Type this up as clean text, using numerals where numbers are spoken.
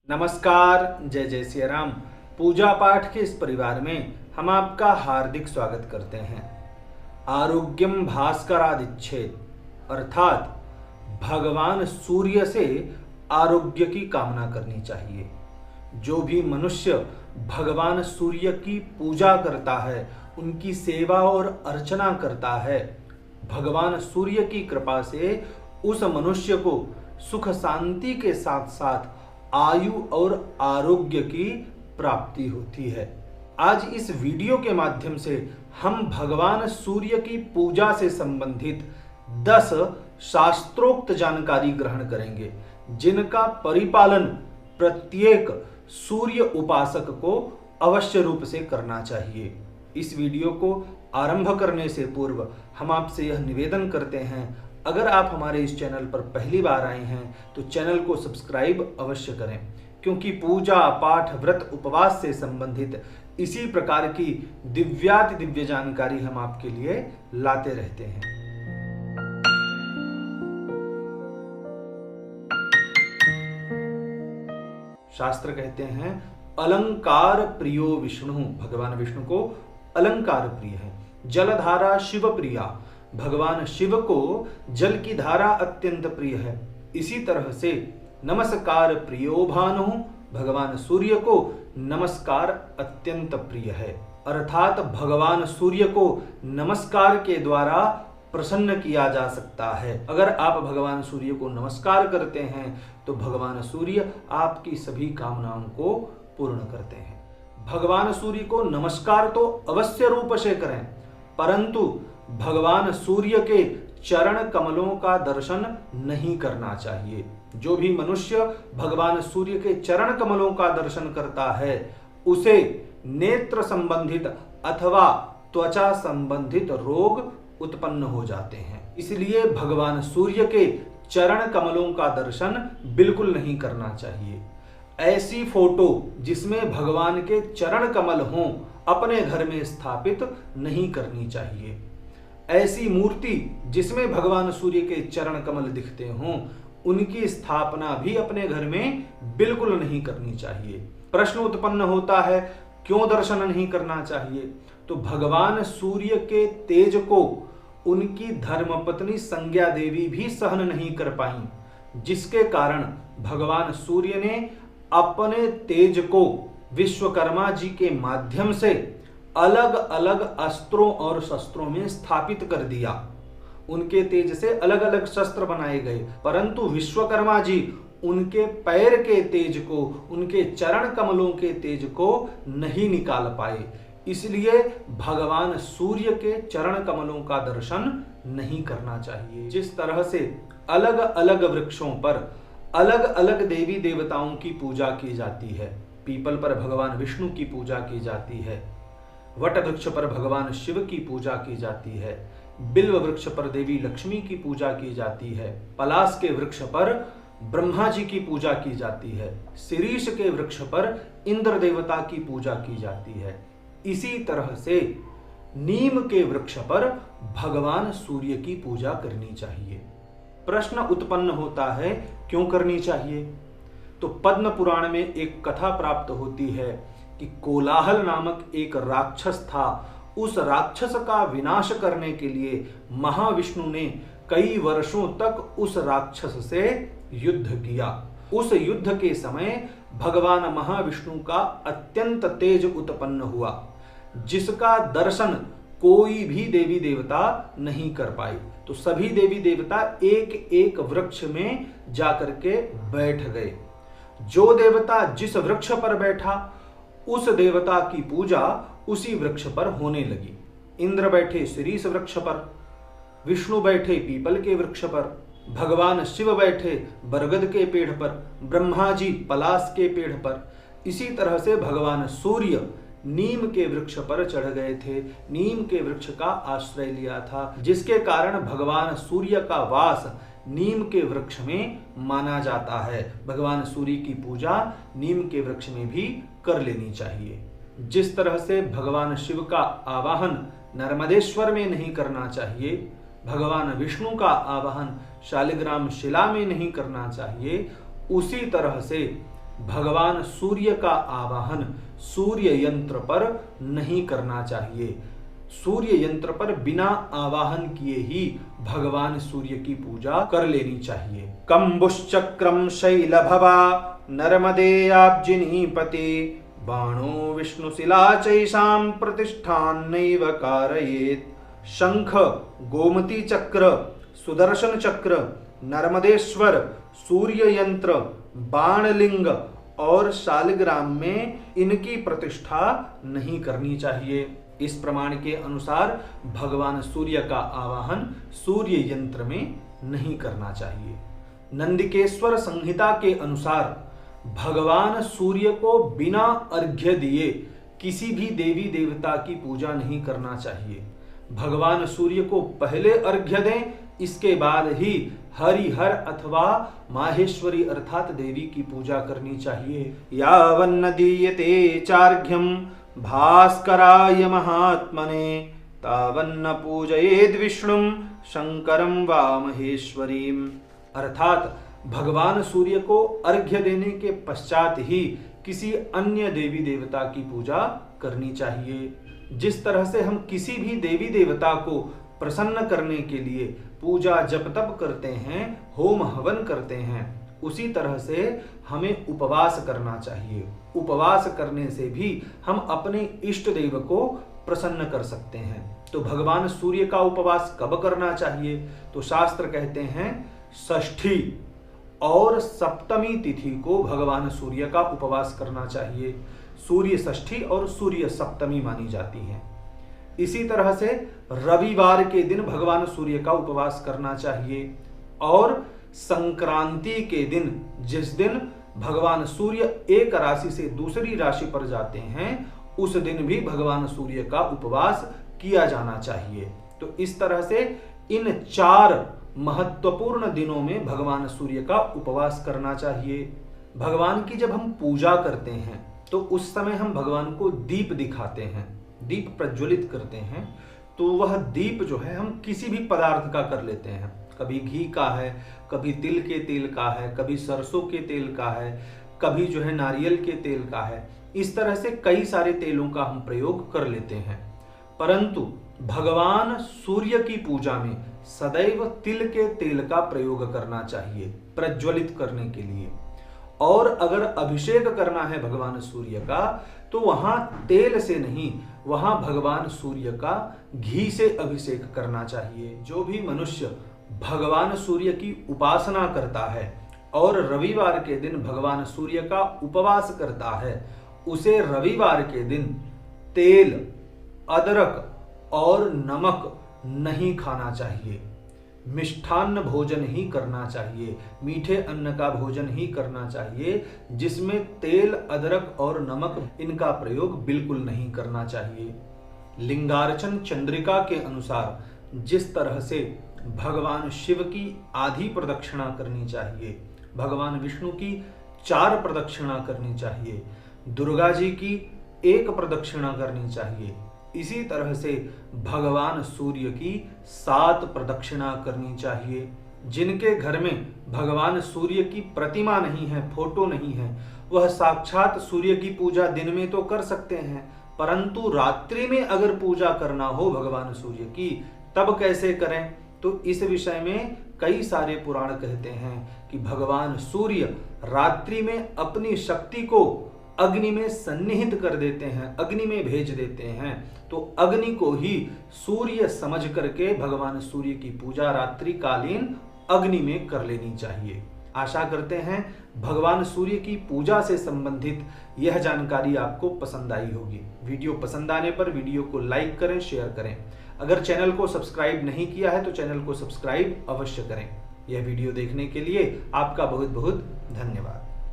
नमस्कार, जय जय सिया राम। पूजा पाठ के इस परिवार में हम आपका हार्दिक स्वागत करते हैं। आरोग्यम भास्करादिच्छेद अर्थात भगवान सूर्य से आरोग्य की कामना करनी चाहिए। जो भी मनुष्य भगवान सूर्य की पूजा करता है, उनकी सेवा और अर्चना करता है, भगवान सूर्य की कृपा से उस मनुष्य को सुख शांति के साथ साथ आयु और आरोग्य की प्राप्ति होती है। आज इस वीडियो के माध्यम से हम भगवान सूर्य की पूजा से संबंधित 10 शास्त्रोक्त जानकारी ग्रहण करेंगे, जिनका परिपालन प्रत्येक सूर्य उपासक को अवश्य रूप से करना चाहिए। इस वीडियो को आरंभ करने से पूर्व हम आपसे यह निवेदन करते हैं, अगर आप हमारे इस चैनल पर पहली बार आए हैं तो चैनल को सब्सक्राइब अवश्य करें, क्योंकि पूजा पाठ व्रत उपवास से संबंधित इसी प्रकार की दिव्याति दिव्य जानकारी हम आपके लिए लाते रहते हैं। शास्त्र कहते हैं अलंकार प्रियो विष्णु, भगवान विष्णु को अलंकार प्रिय है। जलधारा शिव प्रिया, भगवान शिव को जल की धारा अत्यंत प्रिय है। इसी तरह से नमस्कार प्रियो भानु, भगवान सूर्य को नमस्कार अत्यंत प्रिय है। अर्थात भगवान सूर्य को नमस्कार के द्वारा प्रसन्न किया जा सकता है। अगर आप भगवान सूर्य को नमस्कार करते हैं तो भगवान सूर्य आपकी सभी कामनाओं को पूर्ण करते हैं। भगवान सूर्य को नमस्कार तो अवश्य रूप से करें, परंतु भगवान सूर्य के चरण कमलों का दर्शन नहीं करना चाहिए। जो भी मनुष्य भगवान सूर्य के चरण कमलों का दर्शन करता है, उसे नेत्र संबंधित अथवा त्वचा संबंधित रोग उत्पन्न हो जाते हैं। इसलिए भगवान सूर्य के चरण कमलों का दर्शन बिल्कुल नहीं करना चाहिए। ऐसी फोटो जिसमें भगवान के चरण कमल हों, अपने घर में स्थापित नहीं करनी चाहिए। ऐसी मूर्ति जिसमें भगवान सूर्य के चरण कमल दिखते हों, उनकी स्थापना भी अपने घर में बिल्कुल नहीं करनी चाहिए। प्रश्न उत्पन्न होता है, क्यों दर्शन नहीं करना चाहिए? तो भगवान सूर्य के तेज को उनकी धर्मपत्नी संज्ञा देवी भी सहन नहीं कर पाई, जिसके कारण भगवान सूर्य ने अपने तेज को विश्वकर्मा जी के माध्यम से अलग अलग अस्त्रों और शस्त्रों में स्थापित कर दिया। उनके तेज से अलग अलग शस्त्र बनाए गए, परंतु विश्वकर्मा जी उनके पैर के तेज को, उनके चरण कमलों के तेज को नहीं निकाल पाए। इसलिए भगवान सूर्य के चरण कमलों का दर्शन नहीं करना चाहिए। जिस तरह से अलग अलग वृक्षों पर अलग अलग देवी देवताओं की पूजा की जाती है। पीपल पर भगवान विष्णु की पूजा की जाती है, वट वृक्ष पर भगवान शिव की पूजा की जाती है, बिल्व वृक्ष पर देवी लक्ष्मी की पूजा की जाती है, पलास के वृक्ष पर ब्रह्मा जी की पूजा की जाती है, शीरीष के वृक्ष पर इंद्र देवता की पूजा की जाती है। इसी तरह से नीम के वृक्ष पर भगवान सूर्य की पूजा करनी चाहिए। प्रश्न उत्पन्न होता है, क्यों करनी चाहिए? तो पद्म पुराण में एक कथा प्राप्त होती है कि कोलाहल नामक एक राक्षस था। उस राक्षस का विनाश करने के लिए महाविष्णु ने कई वर्षों तक उस राक्षस से युद्ध किया। उस युद्ध के समय भगवान महाविष्णु का अत्यंत तेज उत्पन्न हुआ, जिसका दर्शन कोई भी देवी देवता नहीं कर पाई। तो सभी देवी देवता एक एक वृक्ष में जाकर के बैठ गए। जो देवता जिस वृक्ष पर बैठा, उस देवता की पूजा उसी वृक्ष पर होने लगी। इंद्र बैठे शीरीष वृक्ष पर, विष्णु बैठे पीपल के वृक्ष पर, भगवान शिव बैठे बरगद के पेड़ पर, ब्रह्मा जी पलास के पेड़ पर। इसी तरह से भगवान सूर्य नीम के वृक्ष पर चढ़ गए थे, नीम के वृक्ष का आश्रय लिया था, जिसके कारण भगवान सूर्य का वास नीम के वृक्ष में माना जाता है। भगवान सूर्य की पूजा नीम के वृक्ष में भी कर लेनी चाहिए। जिस तरह से भगवान शिव का आवाहन नर्मदेश्वर में नहीं करना चाहिए, भगवान विष्णु का आवाहन शालिग्राम शिला में नहीं करना चाहिए, उसी तरह से भगवान सूर्य का आवाहन सूर्य यंत्र पर नहीं करना चाहिए। सूर्य यंत्र पर बिना आवाहन किए ही भगवान सूर्य की पूजा कर लेनी चाहिए। कंबुश्चक्रम शैलभवा नर्मदेयाब्जिनीपते बाणो विष्णुशिला चैषां प्रतिष्ठान्नैव कारयेत्। शंख, गोमती चक्र, सुदर्शन चक्र, नर्मदेश्वर, सूर्य यंत्र, बाणलिंग और शालिग्राम में इनकी प्रतिष्ठा नहीं करनी चाहिए। इस प्रमाण के अनुसार भगवान सूर्य का आवाहन सूर्य यंत्र में नहीं करना चाहिए। नंदिकेश्वर संहिता के अनुसार भगवान सूर्य को बिना अर्घ्य दिए किसी भी देवी देवता की पूजा नहीं करना चाहिए। भगवान सूर्य को पहले अर्घ्य दें, इसके बाद ही हरिहर अथवा माहेश्वरी अर्थात देवी की पूजा करनी चाहिए। यावन्न दीयते चार्घ्यम भास्कराय महात्मने तावन्न पूजयेद विष्णुम शंकरम वा महेश्वरीम। अर्थात भगवान सूर्य को अर्घ्य देने के पश्चात ही किसी अन्य देवी देवता की पूजा करनी चाहिए। जिस तरह से हम किसी भी देवी देवता को प्रसन्न करने के लिए पूजा जप तप करते हैं, होम हवन करते हैं, उसी तरह से हमें उपवास करना चाहिए। उपवास करने से भी हम अपने इष्ट देव को प्रसन्न कर सकते हैं। तो भगवान सूर्य का उपवास कब करना चाहिए? तो शास्त्र कहते हैं षष्ठी और सप्तमी तिथि को भगवान सूर्य का उपवास करना चाहिए। सूर्य षष्ठी और सूर्य सप्तमी मानी जाती हैं। इसी तरह से रविवार के दिन भगवान सूर्य का उपवास करना चाहिए और संक्रांति के दिन, जिस दिन भगवान सूर्य एक राशि से दूसरी राशि पर जाते हैं, उस दिन भी भगवान सूर्य का उपवास किया जाना चाहिए। तो इस तरह से इन 4 महत्वपूर्ण दिनों में भगवान सूर्य का उपवास करना चाहिए। भगवान की जब हम पूजा करते हैं तो उस समय हम भगवान को दीप दिखाते हैं, दीप प्रज्वलित करते हैं। तो वह दीप जो है हम किसी भी पदार्थ का कर लेते हैं। कभी घी का है, कभी तिल के तेल का है, कभी सरसों के तेल का है, कभी जो है नारियल के तेल का है। इस तरह से कई सारे तेलों का हम प्रयोग कर लेते हैं। परंतु भगवान सूर्य की पूजा में सदैव तिल के तेल का प्रयोग करना चाहिए प्रज्वलित करने के लिए। और अगर अभिषेक करना है भगवान सूर्य का तो वहां तेल से नहीं, वहां भगवान सूर्य का घी से अभिषेक करना चाहिए। जो भी मनुष्य भगवान सूर्य की उपासना करता है और रविवार के दिन भगवान सूर्य का उपवास करता है, उसे रविवार के दिन तेल, अदरक और नमक नहीं खाना चाहिए। मिष्ठान्न भोजन ही करना चाहिए, मीठे अन्न का भोजन ही करना चाहिए, जिसमें तेल, अदरक और नमक इनका प्रयोग बिल्कुल नहीं करना चाहिए। लिंगार्चन चंद्रिका के अनुसार जिस तरह से भगवान शिव की आधी प्रदक्षिणा करनी चाहिए, भगवान विष्णु की 4 प्रदक्षिणा करनी चाहिए, दुर्गा जी की 1 प्रदक्षिणा करनी चाहिए, इसी तरह से भगवान सूर्य की 7 प्रदक्षिणा करनी चाहिए। जिनके घर में भगवान सूर्य की प्रतिमा नहीं है, फोटो नहीं है, वह साक्षात सूर्य की पूजा दिन में तो कर सकते हैं, परंतु रात्रि में अगर पूजा करना हो भगवान सूर्य की तब कैसे करें? तो इस विषय में कई सारे पुराण कहते हैं कि भगवान सूर्य रात्रि में अपनी शक्ति को अग्नि में सन्निहित कर देते हैं, अग्नि में भेज देते हैं। तो अग्नि को ही सूर्य समझ करके भगवान सूर्य की पूजा रात्रि कालीन अग्नि में कर लेनी चाहिए। आशा करते हैं भगवान सूर्य की पूजा से संबंधित यह जानकारी आपको पसंद आई होगी। वीडियो पसंद आने पर वीडियो को लाइक करें, शेयर करें। अगर चैनल को सब्सक्राइब नहीं किया है तो चैनल को सब्सक्राइब अवश्य करें। यह वीडियो देखने के लिए आपका बहुत बहुत धन्यवाद।